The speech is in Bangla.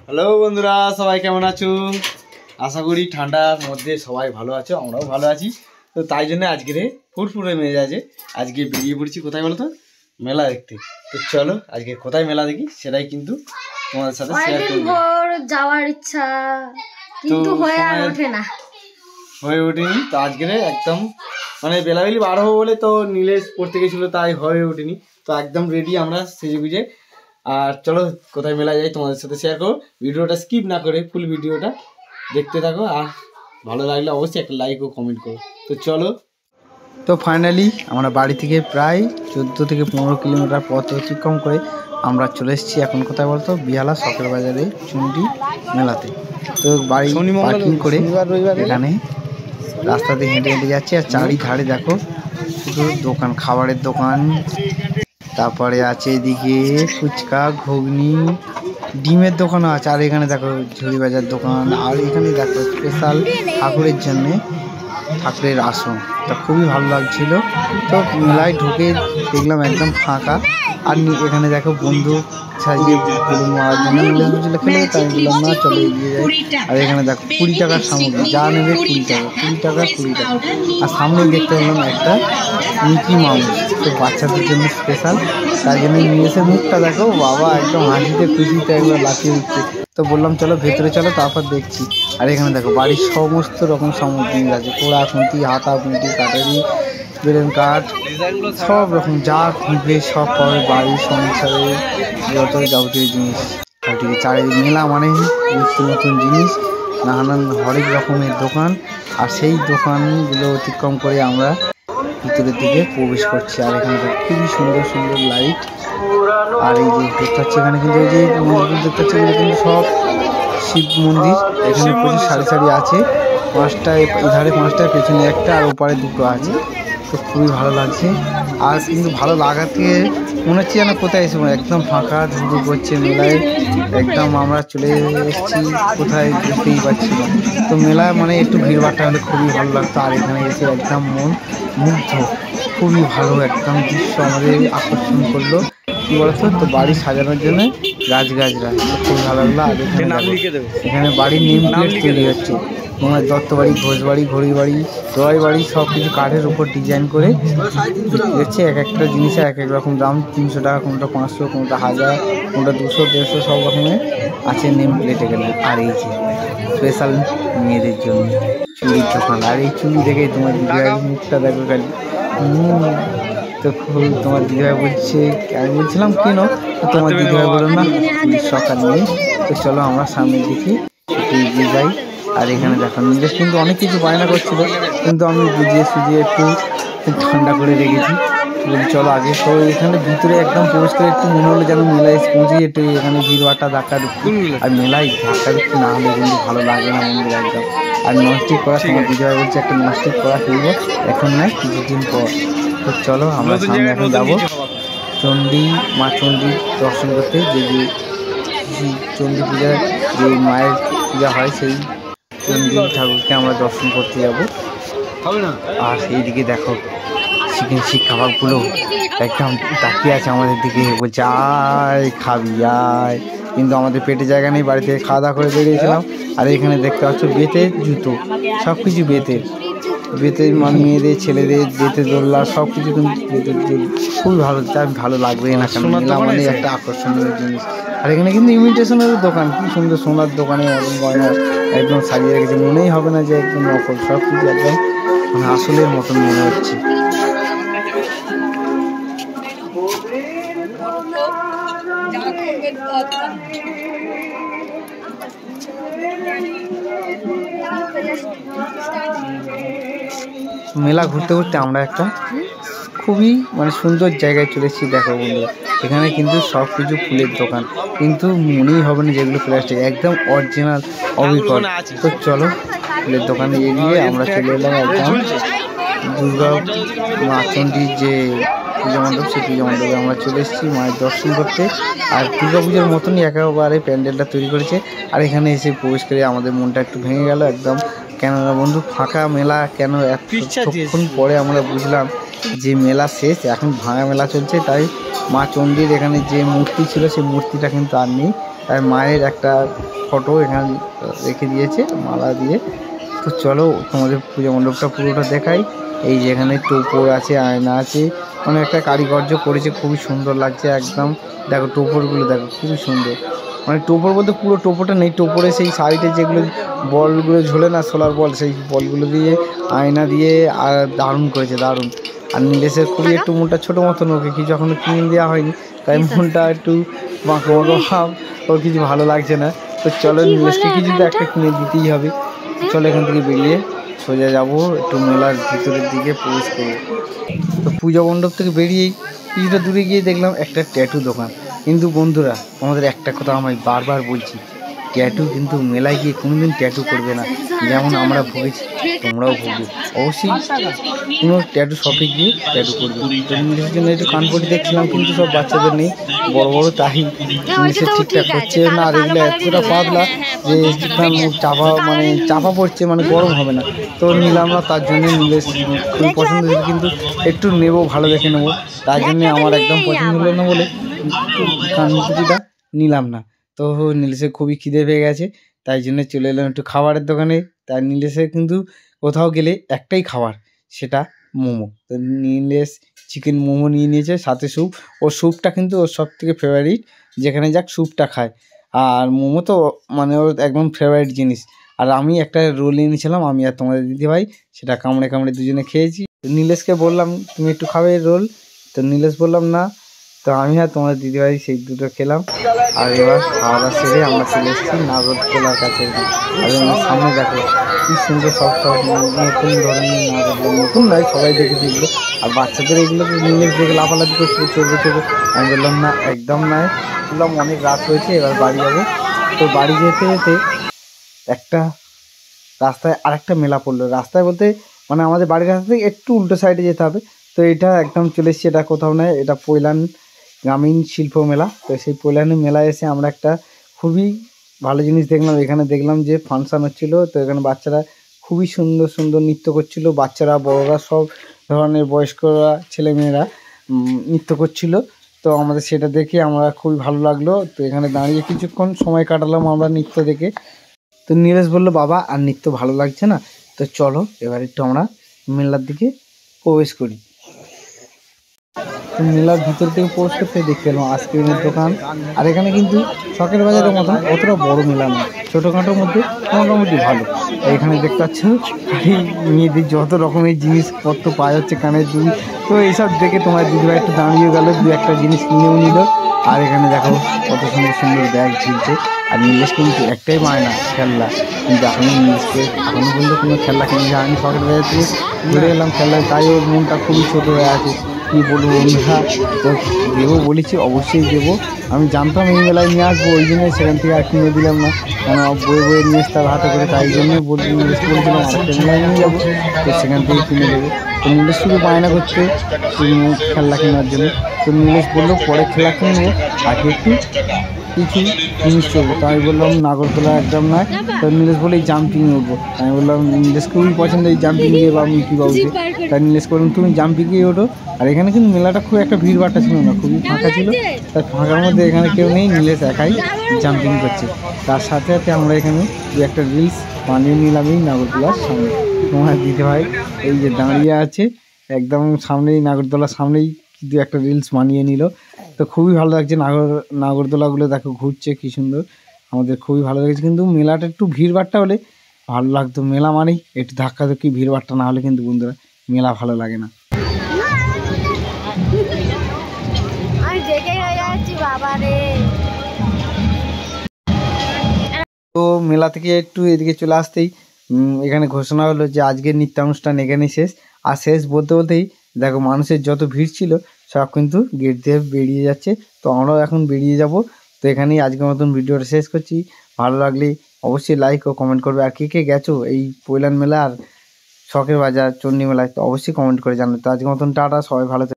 হ্যালো বন্ধুরা, সবাই কেমন আছো? আশা করি ঠান্ডার মধ্যে সবাই ভালো আছো, আমরাও ভালো আছি। তো তাই জন্য আজকে ফুরফুরে মেজাজে আজকে বেরিয়ে পড়েছি। কোথায় বলো তো? মেলা দেখতে। তো চলো আজকে কোথায় মেলা দেখি সেটাই কিন্তু তোমাদের সাথে শেয়ার করব। যাওয়ার ইচ্ছা কিন্তু হয়ে ওঠেনি। তো আজকে একদম মানে বেলাবেলি বার হবো বলে তো নীলেশ পড়তে গেছিলো, তাই হয়ে ওঠেনি। তো একদম রেডি আমরা সেজে গুজে। আর চলো কোথায় মেলা যাই তোমাদের সাথে শেয়ার করো। ভিডিওটা স্কিপ না করে ফুল ভিডিওটা দেখতে থাকো, আর ভালো লাগলে অবশ্যই একটা লাইক ও কমেন্ট করো। তো চলো। তো ফাইনালি আমরা বাড়ি থেকে প্রায় 14 থেকে 15 কিলোমিটার পথ অতিক্রম করে আমরা চলে এসেছি এখন কোথায় বলতো, বিহালা শখের বাজারে চুন্ডি মেলাতে। তো বাড়ি পার্কিং করে এখানে রাস্তাতে হেঁটে হেঁটে যাচ্ছি। আর চারিধারে দেখো শুধু দোকান, খাবারের দোকান, তারপরে আছে এদিকে ফুচকা, ঘুগনি, ডিমের দোকানও আছে। আর এখানে দেখো ঝুড়ি বাজার দোকান। আর এখানে দেখো স্পেশাল ঠাকুরের জন্যে ঠাকুরের আসন। তা খুবই ভালো লাগছিল। তো মেলায় ঢুকে দেখলাম একদম ফাঁকা। আর এখানে দেখো বন্ধু সাজিয়ে বেলুন মারার জন্য নীলেশ বুঝলে খেলে, তাই বললাম না চলে এগিয়ে যাই। আর এখানে দেখো 20 টাকার সামগ্রী, যা নেবে 20 টাকা, 20 টাকা 20 টাকা। আর সামনে দেখতে পেলাম একটা মিকি মাউস, তো বাচ্চাদের জন্য স্পেশাল। তাই জন্য নিয়ে এসে মুখটা দেখো, বাবা একদম হাসিতে খুশিতে একবার লাফিয়ে উঠছে। তো বললাম চলো ভেতরে চলো, তারপর দেখছি। আর এখানে দেখো বাড়ির সমস্ত রকম সামগ্রী আছে, কোড়া খুঁটি, হাতা খুঁটি, কাটারি, বেলুন কাঠ, সব রকম যা খুঁজবে সব পাবে বাড়ির সংসারে যত যাবতীয় জিনিস। আর ঠিক চারিদিক মেলা মানে নিত্য নতুন জিনিস, নানান হরেক রকমের দোকান। আর সেই দোকানগুলো অতিক্রম করে আমরা ভিতরের দিকে প্রবেশ করছি। আর এখানে খুবই সুন্দর সুন্দর লাইট। আর এই যে দেখতে পাচ্ছি এখানে কিন্তু এই যে মন্দির দেখতে পাচ্ছি, এগুলো কিন্তু সব শিব মন্দির। এখানে প্রচুর সারি সারি আছে, 5টায় এধারে 5টায়, পেছনে একটা, আর ওপারে 2টো আছে। তো খুবই ভালো লাগছে। আর কিন্তু ভালো লাগাতে মনে হচ্ছে যেন কোথায় এসে একদম ফাঁকা ধুধু করছে মেলায়। একদম আমরা চলে এসেছি কোথায় বুঝতেই পারছি না। তো মেলায় মানে একটু ভিড়ভাড়টা হলে খুবই ভালো লাগতো। আর এখানে এসে একদম মন মুগ্ধ, খুবই ভালো একদম দৃশ্য আমাদের আকর্ষণ করলো। কী বলতো, তো বাড়ি সাজানোর জন্য গাছগাছরা খুব ভালো লাগলো। আর এখানে বাড়ির নেম প্লেট তৈরি হচ্ছে। তোমার দত্ত বাড়ি, ঘোষ বাড়ি, ঘড়ি বাড়ি, জয় বাড়ি, সব কিছু কাঠের উপর ডিজাইন করে দেখছে। এক একটা জিনিসের এক এক রকম দাম, 300 টাকা, কোনটা 500, কোনটা 1000, কোনটা 200, 150, সব রকমের আছে নেম প্লেট এখানে। আর এই যে স্পেশাল মেয়েদের জন্য চুড়ির দোকান। আর এই চুড়ি দেখে তোমার দিদিভাই মুখটা দেখো খালি। তো খুব তোমার দিদিভাই বলছে, আমি বলছিলাম কেন, তোমার দিদিভাই বললো না সকাল নেই। তো চলো আমরা সামনের দিকে একটু এগিয়ে যাই। আর এখানে দেখো নীলেশ কিন্তু অনেক কিছু বায়না করছিল, কিন্তু আমি বুঝিয়ে সুঝিয়ে একটু ঠান্ডা করে রেখেছি। বলি চলো আগে। তো এখানে ভিতরে একদম প্রবেশ করে একটু মনে হলো যেন মেলায় পৌঁছে একটু এখানে ভিড়ভাড়টা ধাক্কা ঢুকি। আর মেলায় ধাক্কা ঢুকি না হলে কিন্তু ভালো লাগে না মন্দির একদম। আর ননস্টিক করা, তোমার দিদিভাই বলছে একটা ননস্টিক করা কিনবো, এখন না কিছুদিন পর। তো চলো আমরা সামনে এখন যাবো চণ্ডী মা, চণ্ডীর দর্শন করতে। যে চণ্ডী পূজার যে মায়ের পূজা হয়, সেই চণ্ডী ঠাকুরকে আমরা দর্শন করতে যাব। আর সেই দিকে দেখো চিকেন শিক কাবাবগুলো একদম তাকিয়ে আছে আমাদের দিকে, বলছে আয় খাবি আয়। কিন্তু আমাদের পেটে জায়গা নেই, বাড়ি থেকে খাওয়া দাওয়া করে বেরিয়েছিলাম। আর এখানে দেখতে পাচ্ছ বেতের জুতো, সব কিছু বেতের, মেয়েদের ছেলেদের বেতের দোলনা, সব কিছু কিন্তু বেতের। খুবই ভালো, তার ভালো লাগবে না কেন, মেলা মানে একটা আকর্ষণীয় জিনিস। আর এখানে কিন্তু ইমিটেশনের দোকান, কি সুন্দর সোনার দোকানে একদম গয়না একদম সাজিয়ে রেখেছে, মনেই হবে না যে একদম নকল, সব কিছু একদম মানে আসলের মতন মনে হচ্ছে। মেলা ঘুরতে ঘুরতে আমরা একটা খুবই মানে সুন্দর জায়গায় চলেছি। দেখো বন্ধু, এখানে কিন্তু সব কিছু ফুলের দোকান, কিন্তু মনেই হবে না যেগুলো প্লাস্টিক, একদম অরিজিনাল অবিকল। তো চলো ফুলের দোকানে এগিয়ে আমরা চলে এলাম একদম দুর্গা মা চণ্ডীর যে পূজা মণ্ডপ, সেই পূজা মণ্ডপে আমরা চলে এসেছি মায়ের দর্শন করতে। আর দুর্গা পুজোর মতনই একেবারে প্যান্ডেলটা তৈরি করেছে। আর এখানে এসে প্রবেশ করে আমাদের মনটা একটু ভেঙে গেল একদম। কেননা বন্ধু ফাঁকা মেলা কেন, এতক্ষণ পরে আমরা বুঝলাম যে মেলা শেষ, এখন ভাঙা মেলা চলছে। তাই মা চণ্ডীর এখানে যে মূর্তি ছিল সেই মূর্তিটা কিন্তু আর নেই। আর মায়ের একটা ফটো এখানে রেখে দিয়েছে মালা দিয়ে। তো চলো তোমাদের পূজা মণ্ডপটা পুরোটা দেখাই। এই যেখানে টোপর আছে, আয়না আছে, মানে একটা কারিগর্য করেছে, খুবই সুন্দর লাগছে একদম। দেখো টোপরগুলো দেখো খুবই সুন্দর, মানে টোপর বলতে পুরো টোপরটা নেই, টোপরে সেই সাইডে যেগুলো বলগুলো ঝোলে না, সোলার বল, সেই বলগুলো দিয়ে আয়না দিয়ে আর দারুণ করেছে, দারুণ। আর নীলেশের খুবই একটু মনটা ছোটো মতন, ওকে কিছু এখনো কিনে দেওয়া হয়নি, তাই মনটা একটু বাঁকো বাঁকো ভাব, ওর কিছু ভালো লাগছে না। তো চলো নীলেশকে কিছু তো একটা কিনে দিতেই হবে। চলো এখান থেকে বেরিয়ে সোজা যাবো একটু মেলার ভিতরের দিকে প্রবেশ করবো। তো পূজা মণ্ডপ থেকে বেরিয়েই কিছুটা দূরে গিয়ে দেখলাম একটা ট্যাটু দোকান। কিন্তু বন্ধুরা আমাদের একটা কথা আমি বারবার বলছি, ট্যাটু কিন্তু মেলায় গিয়ে কোনোদিন ট্যাটু করবে না, যেমন আমরা ভুগেছি তোমরাও ভুগবে। অবশ্যই কোনো ট্যাটু শপে গিয়ে ট্যাটু করবে। তো নিজের জন্য একটু কানপটি দেখছিলাম, কিন্তু সব বাচ্চাদের নেই, বড় বড় তাই নিচে ঠিকঠাক হচ্ছে না। আর এগুলো এতটা পাতলা যে মুখ চাপা, মানে চাপা পড়ছে, মানে গরম হবে না। তো নিলাম না, তার জন্য নিলে খুবই পছন্দ ছিল, কিন্তু একটু নেবো, ভালো দেখে নেবো, তার জন্যে আমার একদম পছন্দ হলো না বলে কানপটিটা নিলাম না। তো নীলেশের খুবই খিদে পেয়ে গেছে, তাই জন্য চলে এলাম একটু খাবারের দোকানে। তাই নীলেশের কিন্তু কোথাও গেলে একটাই খাবার, সেটা মোমো। তো নীলেশ চিকেন মোমো নিয়ে নিয়েছে, সাথে স্যুপ। ওর স্যুপটা কিন্তু ওর সব থেকে ফেভারিট, যেখানে যাক স্যুপটা খায়। আর মোমো তো মানে ওর একদম ফেভারিট জিনিস। আর আমি একটা রোল এনেছিলাম, আমি আর তোমাদের দিদিভাই, সেটা কামড়ে কামড়ে দুজনে খেয়েছি। নীলেশকে বললাম তুমি একটু খাবে রোল, তো নীলেশ বললাম না। তো আমি আর তোমার দিদিভাই সেই দুটো খেলাম। আর এবার খাওয়া দাওয়া সেরে আমরা চলে এসেছি নাগরদোলার কাছে। আর আমার সামনে দেখো কি সুন্দর সব সব নতুন ধরনের নাগরদোলা, নতুন নয় সবাই দেখেছি এগুলো। আর বাচ্চাদের এগুলো নিয়ে দেখে লাফালাফি করছিল, চলবে চলবে। আমি বললাম না, একদম নয়। বললাম অনেক রাত হয়েছে, এবার বাড়ি যাবো। তো বাড়ি যেতে যেতে একটা রাস্তায় আরেকটা মেলা পড়লো। রাস্তায় বলতে মানে আমাদের বাড়ির রাস্তা থেকে একটু উল্টো সাইডে যেতে হবে। তো এটা একদম চলে এসেছি, এটা কোথাও নয়, এটা পৈলান গ্রামীণ শিল্প মেলা। তো সেই পৈলানি মেলায় এসে আমরা একটা খুবই ভালো জিনিস দেখলাম। এখানে দেখলাম যে ফাংশান হচ্ছিলো। তো এখানে বাচ্চারা খুবই সুন্দর সুন্দর নৃত্য করছিল, বাচ্চারা বড়রা সব ধরনের বয়স্করা ছেলেমেয়েরা নৃত্য করছিল। তো আমাদের সেটা দেখে আমরা খুবই ভালো লাগলো। তো এখানে দাঁড়িয়ে কিছুক্ষণ সময় কাটালাম আমরা নৃত্য দেখে। তো নীলেশ বললো বাবা আর নৃত্য ভালো লাগছে না, তো চলো এবার একটু আমরা মেলার দিকে প্রবেশ করি। তো মেলার ভিতর থেকে প্রবেশ করতে দেখতে পেলাম আইসক্রিমের দোকান। আর এখানে কিন্তু শখের বাজারের মতন অতটা বড় মেলা না, ছোটোখাটোর মধ্যে মোটামুটি ভালো। এখানে দেখতে পাচ্ছ মেয়েদের যত রকমের জিনিসপত্র পাওয়া যাচ্ছে, কানের দুল। তো এইসব দেখে তোমার দিদিভাই একটু দাঁড়িয়ে গেল, দু একটা জিনিস কিনেও নিল। আর এখানে দেখো কত সুন্দর সুন্দর ব্যাগ ঝুলছে। আর নীলেশ কিন্তু একটাই পায় না খেলনা, কিন্তু এখনো নীলেশকে এখনো পর্যন্ত কোনো খেলনা কিনে যায়। আমি শখের বাজার থেকে ঘুরে এলাম খেলনায়, তাই ওর মনটা খুবই ছোটো হয়ে আছে। কী বলবো বন্ধুরা, তো দেবো বলেছি, অবশ্যই দেবো। আমি জানতাম এই মেলায় নিয়ে আসবো, ওই জন্য সেখান থেকে আর কিনে দিলাম না, কেন বয়ে বয়ে নিয়ে আসতে হাতে করে, তাই জন্যই বলছিলাম আরেকটা মেলায় নিয়ে যাবো, তো সেখান থেকে কিনে দেবো। তো নীলেশ শুধু বায়না করছে খেলনা কেনার জন্য। তো নীলেশ বললো পরে খেলা কিনবো, আগে একটু কিছু জিনিস চলবো। তো আমি বললাম নাগরদোলা একদম নয়। তো নীলেশ বলে এই জাম্পিং উঠবো। আমি বললাম নীলেশ খুবই পছন্দ এই জাম্পিং দিয়ে বা মিকি বাবুকে। তাই নীলেশ বললাম তুমি জাম্পিংয়ে ওঠো। আর এখানে কিন্তু মেলাটা খুব একটা ভিড়ভাড়টা ছিল না, খুবই ফাঁকা ছিল। তাই ফাঁকার মধ্যে এখানে কেউ নেই, নীলেশ একাই জাম্পিং করছে। তার সাথে সাথে আমরা এখানে দু একটা রিলস বানিয়ে নিলাম এই নাগরদোলার সামনে। তোমার দিদিভাই এই যে দাঁড়িয়ে আছে একদম সামনেই, নাগরদোলার সামনেই দু একটা রিলস বানিয়ে নিল। তো খুবই ভালো লাগছে, নাগরদোলাগুলো দেখো ঘুরছে কি সুন্দর, আমাদের খুবই ভালো লেগেছে। কিন্তু মেলাটা একটু ভিড়ভাড়টা হলে ভালো লাগতো, মেলা মানেই একটু ধাক্কাধাক্কি ভিড়ভাড়টা না হলে কিন্তু বন্ধুরা মেলা ভালো লাগে না। তো মেলা থেকে একটু এদিকে চলে আসতেই এখানে ঘোষণা হলো যে আজকের নৃত্যানুষ্ঠান এখানেই শেষ। আর শেষ বলতে বলতেই দেখো মানুষের যত ভিড় ছিল সব কিন্তু গেট দিয়ে বেরিয়ে যাচ্ছে। তো আমরাও এখন বেরিয়ে যাব। তো এখানেই আজকের মতন ভিডিওটা শেষ করছি। ভালো লাগলে অবশ্যই লাইক ও কমেন্ট করবে। আর কে কে গেছো এই পৈলান মেলা আর শখের বাজার চণ্ডী মেলায়, তো অবশ্যই কমেন্ট করে জানাবে। তো আজকের মতন টাটা, সবাই ভালো।